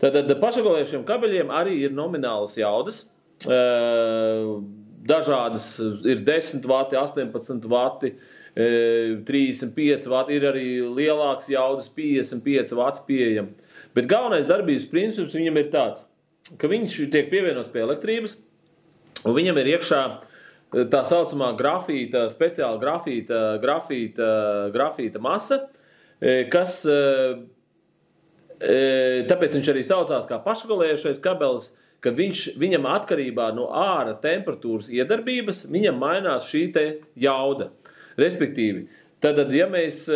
Tātad pašregulējušiem kabeļiem arī ir nominālas jaudas. Dažādas ir 10 vati, 18 vati, 35 vati, ir arī lielāks jaudas, 55 vati pieejam. Bet galvenais darbības princips viņam ir tāds, ka viņš tiek pievienots pie elektrības, un viņam ir iekšā tā saucamā grafīta, speciāla grafīta masa, kas, tāpēc viņš arī saucās kā pašregulējušais kabelis, kad viņam atkarībā no āra temperatūras iedarbības, viņam mainās šī te jauda. Respektīvi, tad, ja mēs,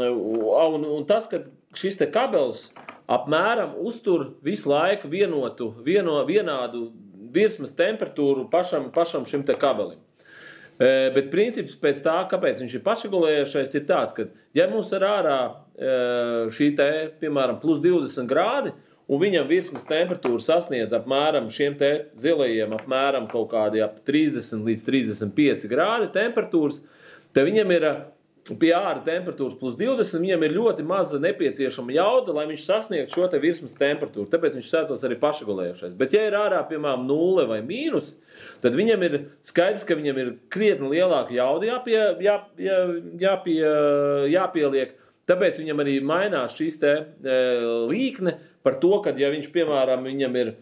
un tas, ka šis te kabelis apmēram uztur visu laiku vienādu virsmas temperatūru pašam šim te kabelim. Bet princips pēc tā, kāpēc viņš ir pašregulējušais, ir tāds, ka ja mums ir ārā šī te, piemēram, plus 20 grādi, un viņam virsmas temperatūra sasniedz apmēram šiem te zilajiem apmēram kaut kādi ap 30 līdz 35 grādi temperatūras, tad viņam ir pie āra temperatūras plus 20, viņam ir ļoti maza nepieciešama jauda, lai viņš sasniegtu šo te virsmas temperatūru. Tāpēc viņš sētos arī pašregulējušais. Bet ja ir ārā, piemēram, 0 vai mīnus, tad viņam ir skaidrs, ka viņam ir krietni lielāka jauda jāpieliek. Tāpēc viņam arī mainās šīs te līkne par to, ka ja viņš, piemēram, viņam ir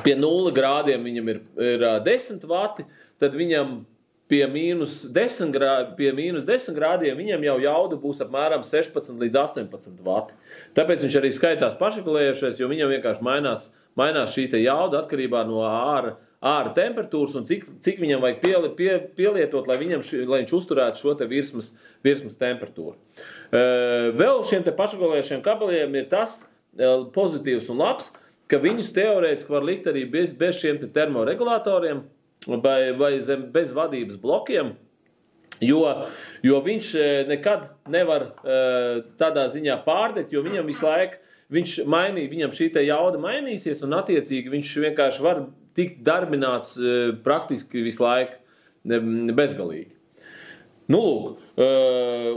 pie 0 grādiem, viņam ir 10 vati, tad viņam pie mīnus 10 grādiem viņam jau jauda būs apmēram 16 līdz 18 vati. Tāpēc viņš arī skaitās pašregulējušais, jo viņam vienkārši mainās šī te jauda atkarībā no āra temperatūras un cik viņam vajag pielietot, lai viņš uzturētu šo te virsmas temperatūru. Vēl šiem te pašregulējušiem kabeliem ir tas pozitīvs un labs, ka viņus teorētiski var likt arī bez šiem te termoregulatoriem, vai bez vadības blokiem, jo viņš nekad nevar tādā ziņā pārdegt, jo viņam visu laiku, viņam šī te jauda mainīsies, un attiecīgi viņš vienkārši var tikt darbināts praktiski visu laiku bezgalīgi. Nu, lūk,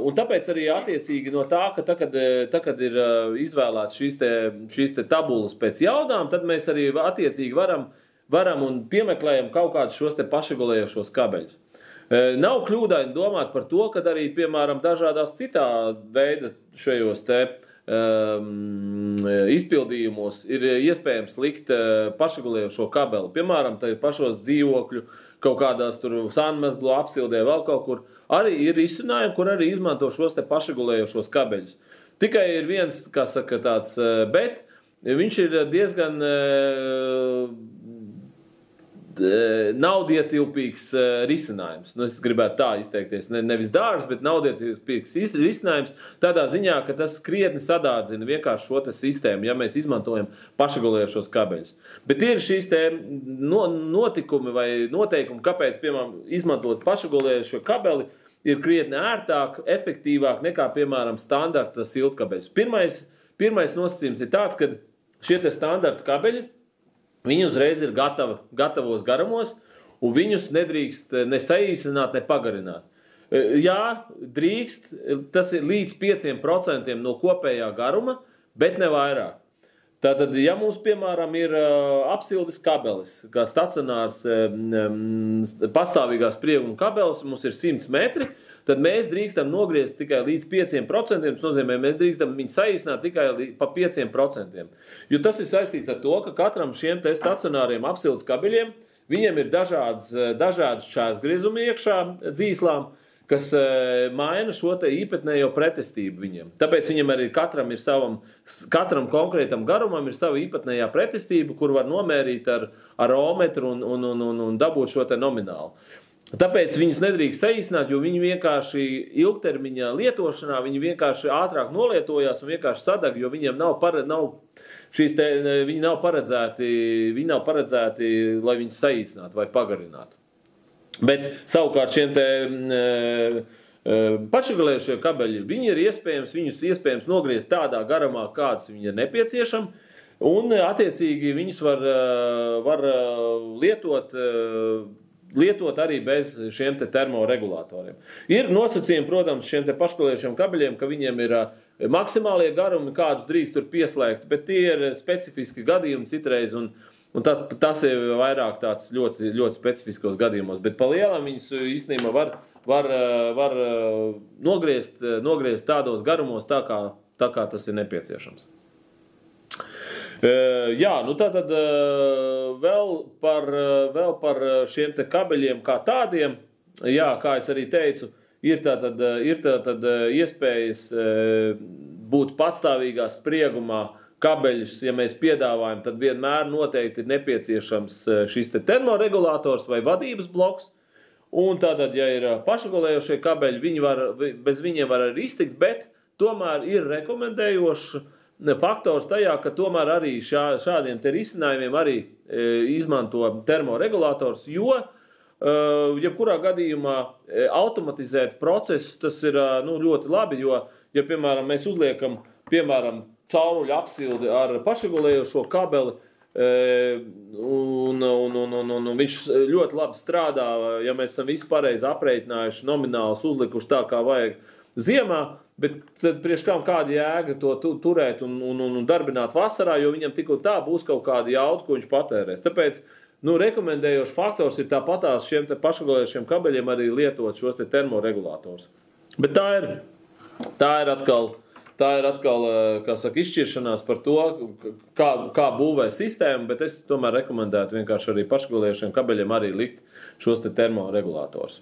un tāpēc arī attiecīgi no tā, ka kad ir izvēlēts šīs te tabulas pēc jaudām, tad mēs arī attiecīgi varam un piemeklējam kaut kādus šos te pašregulējušos kabeļus. Nav kļūdaini domāt par to, ka arī, piemēram, dažādās citā veida šajos te izpildījumos ir iespējams likt pašregulējušo kabeli. Piemēram, pašos dzīvokļu, kaut kādās tur sānmezglu apsildē, vēl kaut kur. Arī ir izcinājumi, kur arī izmanto šos te pašregulējušos kabeļus. Tikai ir viens, kā saka, tāds, bet viņš ir diezgan naudietilpīgs risinājums. Nu, es gribētu tā izteikties. Nevis dārgs, bet naudietilpīgs risinājums tādā ziņā, ka tas krietni sadārdzina vienkārši šo te sistēmu, ja mēs izmantojam pašregulējušos kabeļus. Bet ir šīs te notikumi vai noteikumi, kāpēc, piemēram, izmantot pašregulējušo kabeli ir krietni ērtāk, efektīvāk nekā, piemēram, standarta siltkabeļus. Pirmais nosacījums ir tāds, ka šie te standarta kabeļi viņi uzreiz ir gatavos garumos, un viņus nedrīkst ne saīsināt, ne pagarināt. Jā, drīkst, tas ir līdz 5% no kopējā garuma, bet ne vairāk. Tātad, ja mums, piemēram, ir apsildes kabelis, kā stacionārs pastāvīgās sprieguma kabelis, mums ir 100 metri, tad mēs drīkstam nogriezt tikai līdz 5%, tas nozīmē, mēs drīkstam viņu saīsināt tikai pa 5%. Jo tas ir saistīts ar to, ka katram šiem te stacionāriem apsildes kabeļiem, viņiem ir dažādas šķērsgriezumi iekšā dzīslām, kas maina šo te īpatnējo pretestību viņiem. Tāpēc viņam arī katram konkrētam garumam ir sava īpatnējā pretestība, kur var nomērīt ar ohmetru un dabūt šo te nominālu. Tāpēc viņus nedrīkst saīsināt, jo viņi vienkārši ilgtermiņā lietošanā, viņi vienkārši ātrāk nolietojās un vienkārši sadag, jo viņiem viņi nav paredzēti, lai viņus saīsinātu vai pagarinātu. Bet savukārt šiem te pašregulējušie kabeļi, viņus iespējams nogriezt tādā garumā, kāds viņi ir nepieciešami, un attiecīgi viņus var lietot arī bez šiem te termoregulatoriem. Ir nosacījumi, protams, šiem te pašregulējušiem kabeļiem, ka viņiem ir maksimālie garumi, kādus drīkst tur pieslēgt, bet tie ir specifiski gadījumi citreiz, un tas ir vairāk tāds ļoti, ļoti specifiskos gadījumos. Bet pa lielam viņus īstenībā var nogriezt tādos garumos, tā kā tas ir nepieciešams. Jā, nu tātad vēl par šiem te kabeļiem kā tādiem, jā, kā es arī teicu, ir tātad iespējas būt patstāvīgā spriegumā kabeļus, ja mēs piedāvājam, tad vienmēr noteikti ir nepieciešams šis te termoregulators vai vadības bloks, un tātad, ja ir pašagulējošie kabeļi, bez viņiem var arī iztikt, bet tomēr ir rekomendējošs faktors tajā, ka tomēr arī šādiem te risinājumiem arī izmanto termoregulators, jo jebkurā gadījumā automatizēt procesus, tas ir ļoti labi, jo, ja, piemēram, mēs uzliekam, cauruļu apsildi ar pašagulējošo kabeli, un viņš ļoti labi strādā, ja mēs esam visu pareizi aprēķinājuši, nominālus uzlikuši tā, kā vajag ziemā, bet tad priekš kāda jēga to turēt un darbināt vasarā, jo viņam tik un tā būs kaut kāda jauda, ko viņš patērēs. Tāpēc, rekomendējošs faktors ir tāpatās šiem te pašagulējušiem kabeļiem arī lietot šos te termoregulators. Bet tā ir atkal, kā saka, izšķiršanās par to, kā būvē sistēmu, bet es tomēr rekomendētu vienkārši arī pašagulējušiem kabeļiem arī likt šos te termoregulators.